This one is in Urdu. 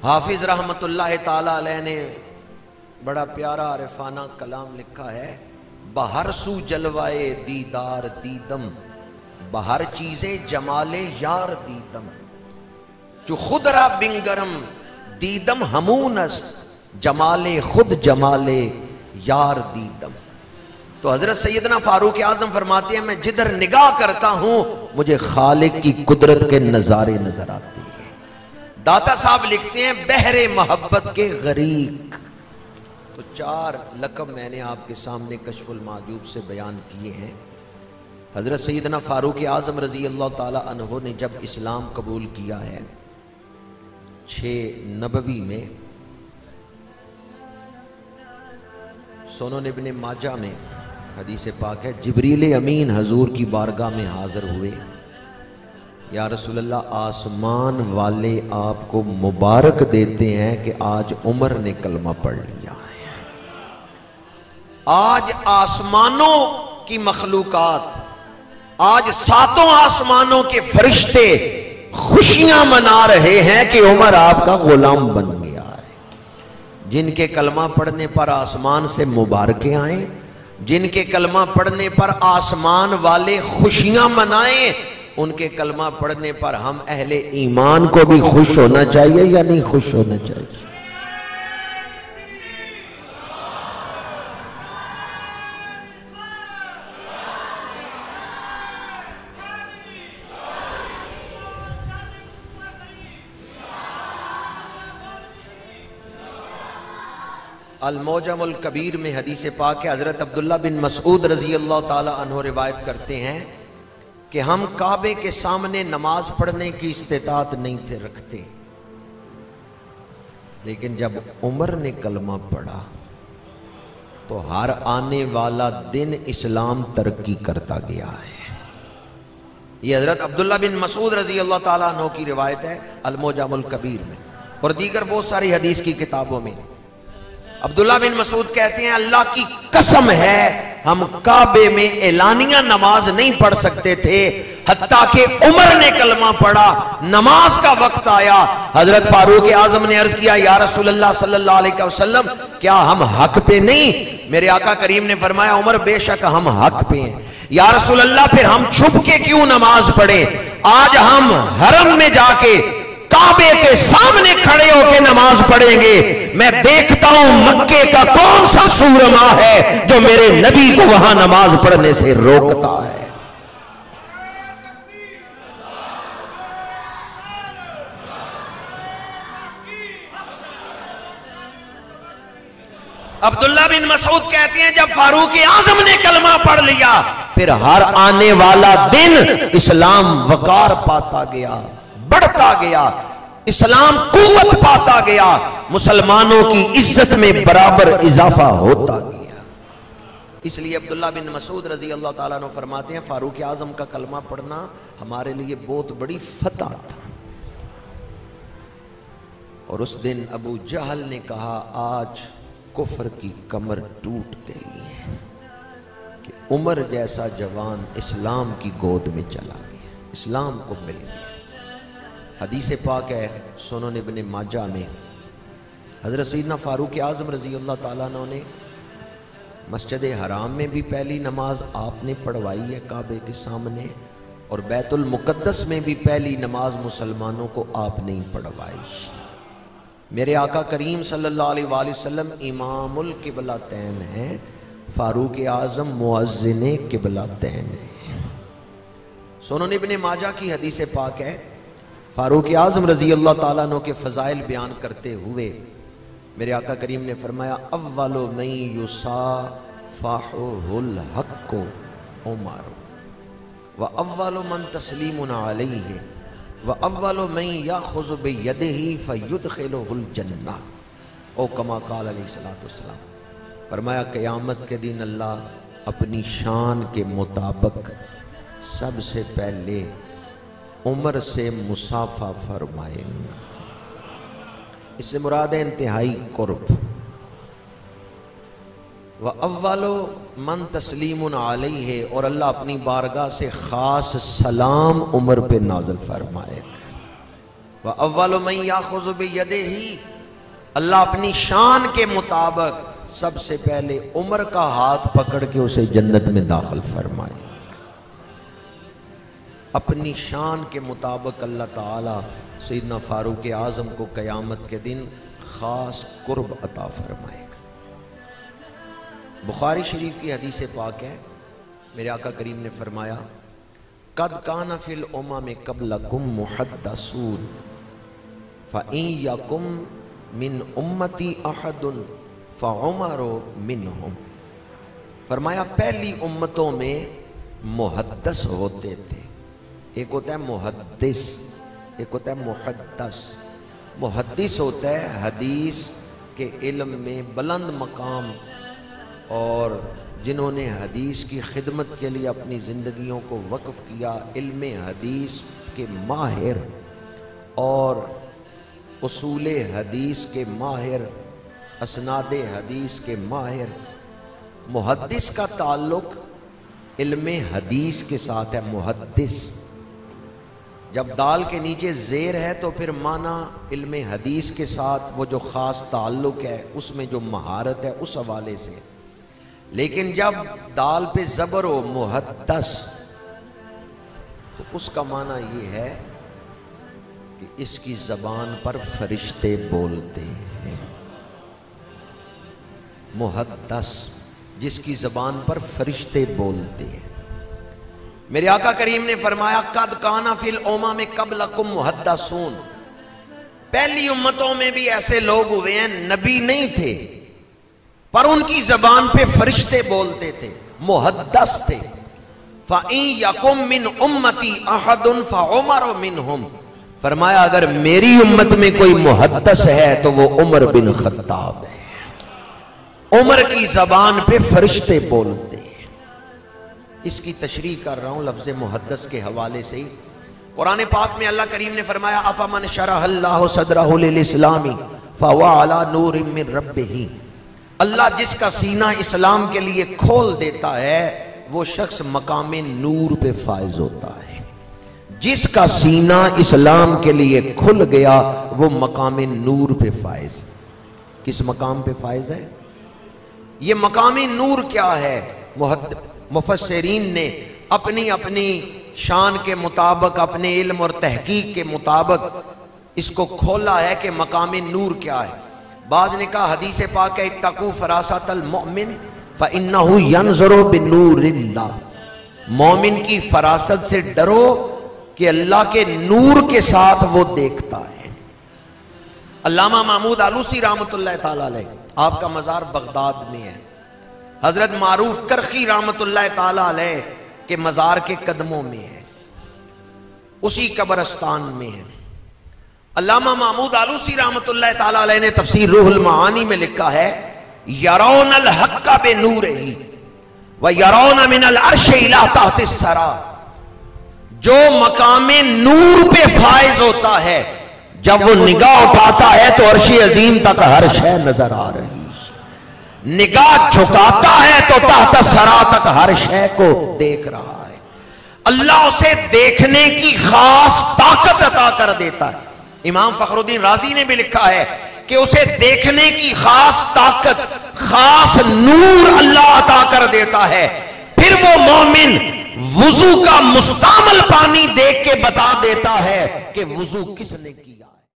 حافظ رحمت اللہ تعالی علیہ نے بڑا پیارا عارفانہ کلام لکھا ہے، بہر سو جلوائے دیدار دیدم، بہر چیزیں جمال یار دیدم، جو خود را بنگرم دیدم ہمون است، جمال خود جمال یار دیدم۔ تو حضرت سیدنا فاروق اعظم فرماتے ہیں میں جدھر نگاہ کرتا ہوں مجھے خالق کی قدرت کے نظارے نظر آتے ہیں۔ داتا صاحب لکھتے ہیں بحر محبت کے غریق۔ تو 4 لقب میں نے آپ کے سامنے کشف المحجوب سے بیان کیے ہیں۔ حضرت سیدنا فاروق اعظم رضی اللہ تعالی عنہ نے جب اسلام قبول کیا ہے 6 نبوی میں، سنن ابن ماجہ میں حدیث پاک ہے، جبریل امین حضور کی بارگاہ میں حاضر ہوئے، یا رسول اللہ آسمان والے آپ کو مبارک دیتے ہیں کہ آج عمر نے کلمہ پڑھ لیا ہے۔ آج آسمانوں کی مخلوقات، آج 7 آسمانوں کے فرشتے خوشیاں منا رہے ہیں کہ عمر آپ کا غلام بن گیا ہے۔ جن کے کلمہ پڑھنے پر آسمان سے مبارکیں آئیں، جن کے کلمہ پڑھنے پر آسمان والے خوشیاں منائیں، ان کے کلمہ پڑھنے پر ہم اہل ایمان کو بھی خوش ہونا چاہیے یا نہیں خوش ہونا چاہیے؟ المعجم الکبیر میں حدیث پاک ہے، حضرت عبداللہ بن مسعود رضی اللہ تعالی عنہ روایت کرتے ہیں کہ ہم کعبے کے سامنے نماز پڑھنے کی استطاعت نہیں تھے رکھتے، لیکن جب عمر نے کلمہ پڑھا تو ہر آنے والا دن اسلام ترقی کرتا گیا ہے۔ یہ حضرت عبداللہ بن مسعود رضی اللہ تعالیٰ عنہ کی روایت ہے المعجم الکبیر میں، اور دیگر بہت ساری حدیث کی کتابوں میں۔ عبداللہ بن مسعود کہتے ہیں اللہ کی قسم ہے ہم کعبے میں اعلانیہ نماز نہیں پڑھ سکتے تھے، حتیٰ کہ عمر نے کلمہ پڑھا، نماز کا وقت آیا، حضرت فاروق اعظم نے عرض کیا یا رسول اللہ صلی اللہ علیہ وسلم کیا ہم حق پہ نہیں؟ میرے آقا کریم نے فرمایا عمر بے شک ہم حق پہ ہیں۔ یا رسول اللہ پھر ہم چھپ کے کیوں نماز پڑھیں؟ آج ہم حرم میں جا کے کعبے کے سامنے کھڑے ہو کے نماز پڑھیں گے، میں دیکھتا ہوں مکے کا کون سا سورما ہے جو میرے نبی کو وہاں نماز پڑھنے سے روکتا ہے۔ عبداللہ بن مسعود کہتے ہیں جب فاروق اعظم نے کلمہ پڑھ لیا پھر ہر آنے والا دن اسلام وقار پاتا گیا، بڑھتا گیا، اسلام قوت پاتا گیا، مسلمانوں کی عزت میں برابر اضافہ ہوتا گیا۔ اس لیے عبداللہ بن مسعود رضی اللہ تعالیٰ عنہ فرماتے ہیں فاروق اعظم کا کلمہ پڑھنا ہمارے لیے بہت بڑی فتح تھا۔ اور اس دن ابو جہل نے کہا آج کفر کی کمر ٹوٹ گئی ہے کہ عمر جیسا جوان اسلام کی گود میں چلا گیا، اسلام کو مل گیا۔ حدیث پاک ہے سنن ابن ماجہ میں، حضرت سیدنا فاروق اعظم رضی اللہ تعالیٰ عنہ نے مسجد حرام میں بھی پہلی نماز آپ نے پڑھوائی ہے کعبے کے سامنے، اور بیت المقدس میں بھی پہلی نماز مسلمانوں کو آپ نے پڑھوائی۔ میرے آقا کریم صلی اللہ علیہ وآلہ وسلم امام القبلتین ہیں، فاروق اعظم مؤذن قبلتین ہیں۔ سنن ابن ماجہ کی حدیث پاک ہے، فاروق اعظم رضی اللہ تعالیٰ عنہ کے فضائل بیان کرتے ہوئے میرے آقا کریم نے فرمایا اول من یصافحہ الحق عمر واول من تسلیم علیہ واول من یاخذ بیدہ فیدخلہ الجنہ، او کما قال علیہ الصلوۃ والسلام۔ فرمایا قیامت کے دن اللہ اپنی شان کے مطابق سب سے پہلے عمر سے مصافحہ فرمائے گا، اس سے مراد ہے انتہائی قرب۔ وَأَوَّلُ مَن تَسْلِيمٌ عَلَيْهِ، اور اللہ اپنی بارگاہ سے خاص سلام عمر پہ نازل فرمائے گا۔ وَأَوَّلُ مَن يَأْخُذُ بِيَدِهِ، اللہ اپنی شان کے مطابق سب سے پہلے عمر کا ہاتھ پکڑ کے اسے جنت میں داخل فرمائے. اپنی شان کے مطابق اللہ تعالیٰ سیدنا فاروق اعظم کو قیامت کے دن خاص قرب عطا فرمائے گا. بخاری شریف کی حدیث پاک ہے، میرے آقا کریم نے فرمایا قد کان فی الامم قبلکم محدثون فإن یکم من امتی احد فعمر منہم. فرمایا پہلی امتوں میں محدث ہوتے تھے. ایک ہوتا ہے محدث، ایک ہوتا ہے محدث. محدث ہوتا ہے حدیث کے علم میں بلند مقام اور جنہوں نے حدیث کی خدمت کے لیے اپنی زندگیوں کو وقف کیا، علم حدیث کے ماہر اور اصول حدیث کے ماہر، اسناد حدیث کے ماہر. محدث کا تعلق علم حدیث کے ساتھ ہے. محدث جب دال کے نیچے زیر ہے تو پھر معنی علم حدیث کے ساتھ وہ جو خاص تعلق ہے، اس میں جو مہارت ہے اس حوالے سے. لیکن جب دال پہ زبر ہو محدث تو اس کا معنی یہ ہے کہ اس کی زبان پر فرشتے بولتے ہیں. محدث جس کی زبان پر فرشتے بولتے ہیں. میرے آقا کریم نے فرمایا قد کان فی الامم قبلکم محدثون، پہلی امتوں میں بھی ایسے لوگ ہوئے ہیں نبی نہیں تھے پر ان کی زبان پہ فرشتے بولتے تھے، محدث تھے. فَإِن يَكُن مِّنْ أُمَّتِي أَحَدٌ فَعُمَرُ مِنْهُمْ. فرمایا اگر میری امت میں کوئی محدث ہے تو وہ عمر بن خطاب ہے. عمر کی زبان پہ فرشتے بولتے ہیں. اس کی تشریح کر رہا ہوں لفظ محدث کے حوالے سے ہی. قرآن پاک میں اللہ کریم نے فرمایا أَفَمَنْ شَرَحَ اللَّهُ صَدْرَهُ لِلْإِسْلَامِ فَهُوَ عَلَى نُورٍ مِّن رَبِّهِ. اللہ جس کا سینہ اسلام کے لیے کھول دیتا ہے وہ شخص مقام نور پہ فائز ہوتا ہے. جس کا سینہ اسلام کے لیے کھل گیا وہ مقام نور پہ فائز. کس مقام پہ فائز ہے؟ یہ مقام نور کیا ہے؟ مفسرین نے اپنی اپنی شان کے مطابق، اپنے علم اور تحقیق کے مطابق اس کو کھولا ہے کہ مقام نور کیا ہے. بعض نے کہا حدیث پاک ہے اتقوا فراست المؤمن فإنه ينظر بنور اللہ. مومن کی فراست سے ڈرو کہ اللہ کے نور کے ساتھ وہ دیکھتا ہے. علامہ محمود آلوسی رحمۃ اللہ تعالی علیہ، آپ کا مزار بغداد میں ہے. حضرت معروف کرخی رحمۃ اللہ تعالی علیہ کے مزار کے قدموں میں ہے، اسی قبرستان میں ہے. علامہ محمود آلوسی رحمۃ اللہ تعالی علیہ نے تفسیر روح المعانی میں لکھا ہے یرون الحق بنورہ ویرون من العرش الی تحت الثری. جو مقام نور پہ فائز ہوتا ہے جب وہ نگاہ اٹھاتا ہے تو عرش عظیم تک ہر شے نظر آ رہی. نگاہ جھکاتا ہے تو تحت الثری تک ہر شے کو دیکھ رہا ہے. اللہ اسے دیکھنے کی خاص طاقت عطا کر دیتا ہے. امام فخر الدین رازی نے بھی لکھا ہے کہ اسے دیکھنے کی خاص طاقت، خاص نور اللہ عطا کر دیتا ہے. پھر وہ مومن وضو کا مستعمل پانی دیکھ کے بتا دیتا ہے کہ وضو کس نے کیا.